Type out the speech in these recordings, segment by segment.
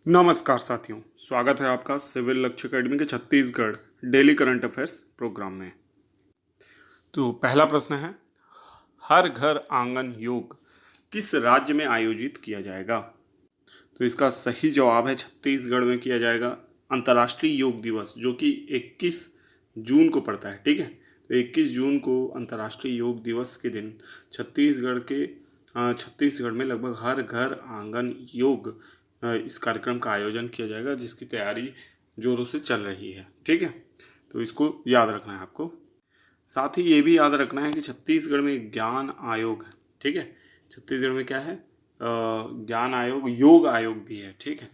नमस्कार साथियों, स्वागत है आपका सिविल लक्ष्य अकेडमी के Chhattisgarh daily current affairs programme में। तो पहला प्रश्न है, हर घर आंगन योग किस राज्य में आयोजित किया जाएगा? तो इसका सही जवाब है छत्तीसगढ़ में किया जाएगा। अंतर्राष्ट्रीय योग दिवस जो कि 21 जून को पड़ता है, ठीक है। तो 21 जून को अंतर्राष्ट्रीय योग दिवस के दिन छत्तीसगढ़ में लगभग हर घर आंगन योग इस कार्यक्रम का आयोजन किया जाएगा, जिसकी तैयारी जोरों से चल रही है, ठीक है। तो इसको याद रखना है आपको। साथ ही ये भी याद रखना है कि छत्तीसगढ़ में एक ज्ञान आयोग है, ठीक है। छत्तीसगढ़ में क्या है? ज्ञान आयोग, योग आयोग भी है, ठीक है।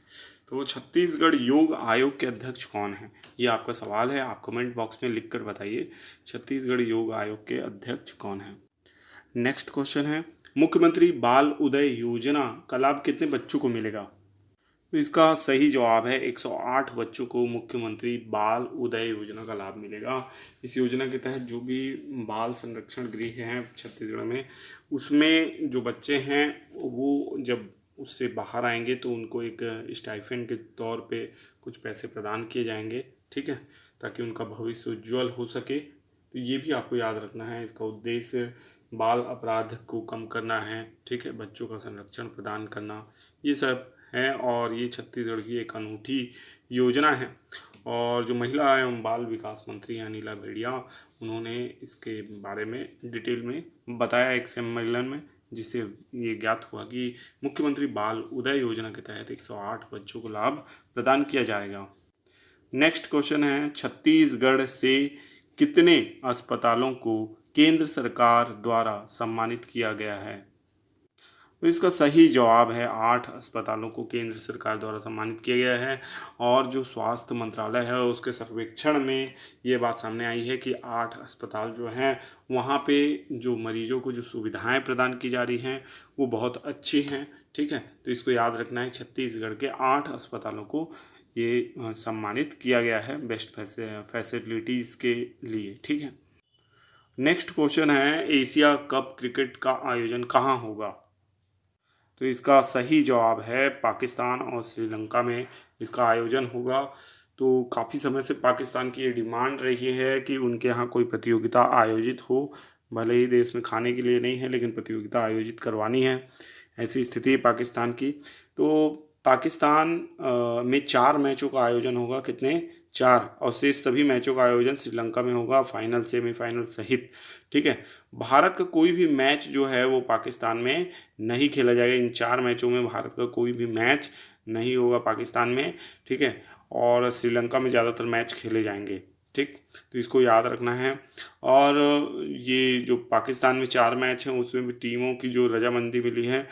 तो छत्तीसगढ़ योग आयोग के अध्यक्ष कौन है? ये आपका सवाल है, आप कमेंट बॉक्स में लिख कर बताइए छत्तीसगढ़ योग आयोग के अध्यक्ष कौन है। नेक्स्ट क्वेश्चन है, मुख्यमंत्री बाल उदय योजना का लाभ कितने बच्चों को मिलेगा? तो इसका सही जवाब है 108 बच्चों को मुख्यमंत्री बाल उदय योजना का लाभ मिलेगा। इस योजना के तहत जो भी बाल संरक्षण गृह हैं छत्तीसगढ़ में, उसमें जो बच्चे हैं वो जब उससे बाहर आएंगे तो उनको एक स्टाइपेंड के तौर पे कुछ पैसे प्रदान किए जाएंगे, ठीक है, ताकि उनका भविष्य उज्ज्वल हो सके। तो ये भी आपको याद रखना है। इसका उद्देश्य बाल अपराध को कम करना है, ठीक है, बच्चों का संरक्षण प्रदान करना, ये सब है। और ये छत्तीसगढ़ की एक अनूठी योजना है। और जो महिला एवं बाल विकास मंत्री हैं अनिला भेड़िया, उन्होंने इसके बारे में डिटेल में बताया एक सम्मेलन में, जिससे ये ज्ञात हुआ कि मुख्यमंत्री बाल उदय योजना के तहत 108 बच्चों को लाभ प्रदान किया जाएगा। नेक्स्ट क्वेश्चन है, छत्तीसगढ़ से कितने अस्पतालों को केंद्र सरकार द्वारा सम्मानित किया गया है? तो इसका सही जवाब है 8 अस्पतालों को केंद्र सरकार द्वारा सम्मानित किया गया है। और जो स्वास्थ्य मंत्रालय है उसके सर्वेक्षण में ये बात सामने आई है कि 8 अस्पताल जो हैं वहाँ पे जो मरीजों को जो सुविधाएं प्रदान की जा रही हैं वो बहुत अच्छी हैं, ठीक है। तो इसको याद रखना है, छत्तीसगढ़ के 8 अस्पतालों को ये सम्मानित किया गया है बेस्ट फैसिलिटीज़ के लिए, ठीक है। नेक्स्ट क्वेश्चन है, एशिया कप क्रिकेट का आयोजन कहाँ होगा? तो इसका सही जवाब है पाकिस्तान और श्रीलंका में इसका आयोजन होगा। तो काफ़ी समय से पाकिस्तान की ये डिमांड रही है कि उनके यहाँ कोई प्रतियोगिता आयोजित हो, भले ही देश में खाने के लिए नहीं है लेकिन प्रतियोगिता आयोजित करवानी है, ऐसी स्थिति है पाकिस्तान की। तो पाकिस्तान में 4 मैचों का आयोजन होगा, कितने? 4। और शेष सभी मैचों का आयोजन श्रीलंका में होगा, फाइनल सेमीफाइनल सहित, ठीक है। भारत का कोई भी मैच जो है वो पाकिस्तान में नहीं खेला जाएगा। इन 4 मैचों में भारत का कोई भी मैच नहीं होगा पाकिस्तान में, ठीक है। और श्रीलंका में ज़्यादातर मैच खेले जाएंगे, ठीक। तो इसको याद रखना है। और ये जो पाकिस्तान में 4 मैच हैं उसमें भी टीमों की जो रजामंदी मिली है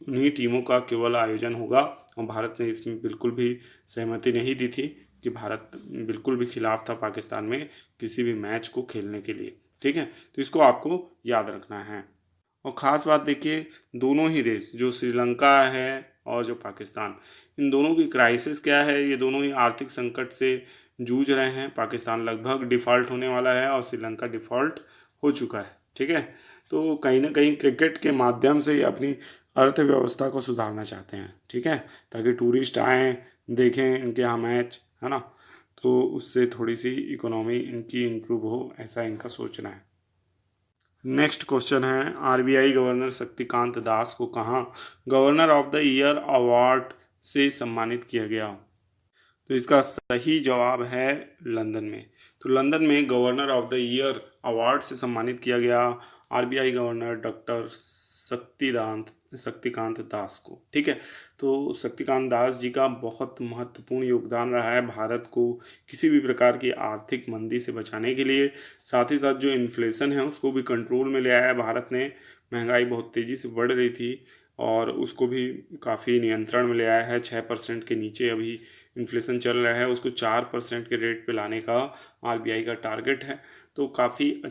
उन्हीं टीमों का केवल आयोजन होगा। और भारत ने इसमें बिल्कुल भी सहमति नहीं दी थी, कि भारत बिल्कुल भी खिलाफ था पाकिस्तान में किसी भी मैच को खेलने के लिए, ठीक है। तो इसको आपको याद रखना है। और ख़ास बात देखिए, दोनों ही देश जो श्रीलंका है और जो पाकिस्तान, इन दोनों की क्राइसिस क्या है? ये दोनों ही आर्थिक संकट से जूझ रहे हैं। पाकिस्तान लगभग डिफ़ॉल्ट होने वाला है और श्रीलंका डिफ़ॉल्ट हो चुका है, ठीक है। तो कहीं ना कहीं क्रिकेट के माध्यम से ये अपनी अर्थव्यवस्था को सुधारना चाहते हैं, ठीक है, ताकि टूरिस्ट आएँ, देखें इनके यहाँ मैच, है ना। तो उससे थोड़ी सी इकोनॉमी इनकी इम्प्रूव हो, ऐसा इनका सोचना है। नेक्स्ट क्वेश्चन है, आरबीआई गवर्नर शक्तिकांत दास को कहाँ governor of the year award से सम्मानित किया गया? तो इसका सही जवाब है लंदन में। तो लंदन में governor of the year award से सम्मानित किया गया RBI governor doctor Shaktikanta Das को, ठीक है। तो शक्तिकांत दास जी का बहुत महत्वपूर्ण योगदान रहा है भारत को किसी भी प्रकार की आर्थिक मंदी से बचाने के लिए। साथ ही साथ जो इन्फ्लेशन है उसको भी कंट्रोल में ले आया है भारत ने। महंगाई बहुत तेज़ी से बढ़ रही थी और उसको भी काफ़ी नियंत्रण में ले आया है। 6% के नीचे अभी इन्फ्लेशन चल रहा है, उसको 4% के रेट पे लाने का आरबीआई का टारगेट है। तो काफ़ी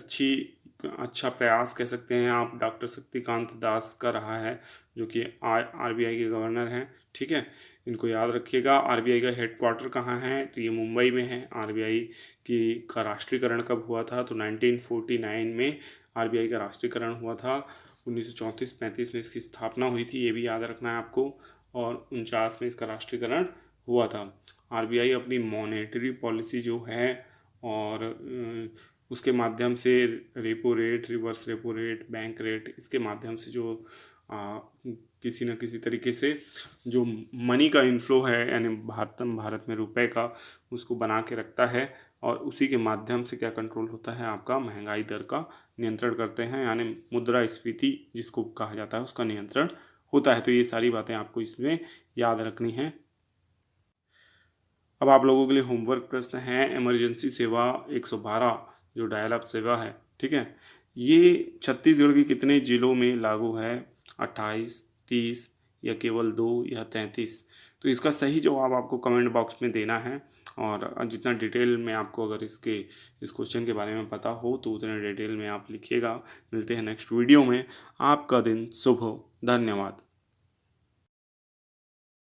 अच्छा प्रयास कह सकते हैं आप डॉक्टर शक्तिकांत दास का रहा है, जो कि आरबीआई के गवर्नर हैं, ठीक है। इनको याद रखिएगा। आरबीआई का हेडक्वार्टर कहाँ है? तो ये मुंबई में है। आरबीआई की का राष्ट्रीयकरण कब हुआ था? तो 1949 में आरबीआई का राष्ट्रीयकरण हुआ था। 1934-35 में इसकी स्थापना हुई थी, ये भी याद रखना है आपको। और 49 में इसका राष्ट्रीयकरण हुआ था। आरबीआई अपनी मॉनेटरी पॉलिसी जो है और उसके माध्यम से repo rate, reverse repo rate, bank rate, इसके माध्यम से जो किसी न किसी तरीके से जो मनी का इनफ्लो है यानी भारत में रुपए का, उसको बना के रखता है और उसी के माध्यम से क्या कंट्रोल होता है, आपका महंगाई दर का नियंत्रण करते हैं, यानी मुद्रास्फीति जिसको कहा जाता है उसका नियंत्रण होता है। तो ये सारी बातें आपको इसमें याद रखनी है। अब आप लोगों के लिए होमवर्क प्रश्न है। इमरजेंसी सेवा 112 जो डायल अप सेवा है, ठीक है, ये छत्तीसगढ़ के कितने जिलों में लागू है? 28, 30 या केवल 2 या 33? तो इसका सही जवाब आपको कमेंट बॉक्स में देना है। और जितना डिटेल में आपको अगर इस क्वेश्चन के बारे में पता हो तो उतने डिटेल में आप लिखिएगा। मिलते हैं नेक्स्ट वीडियो में। आपका दिन शुभ हो। धन्यवाद।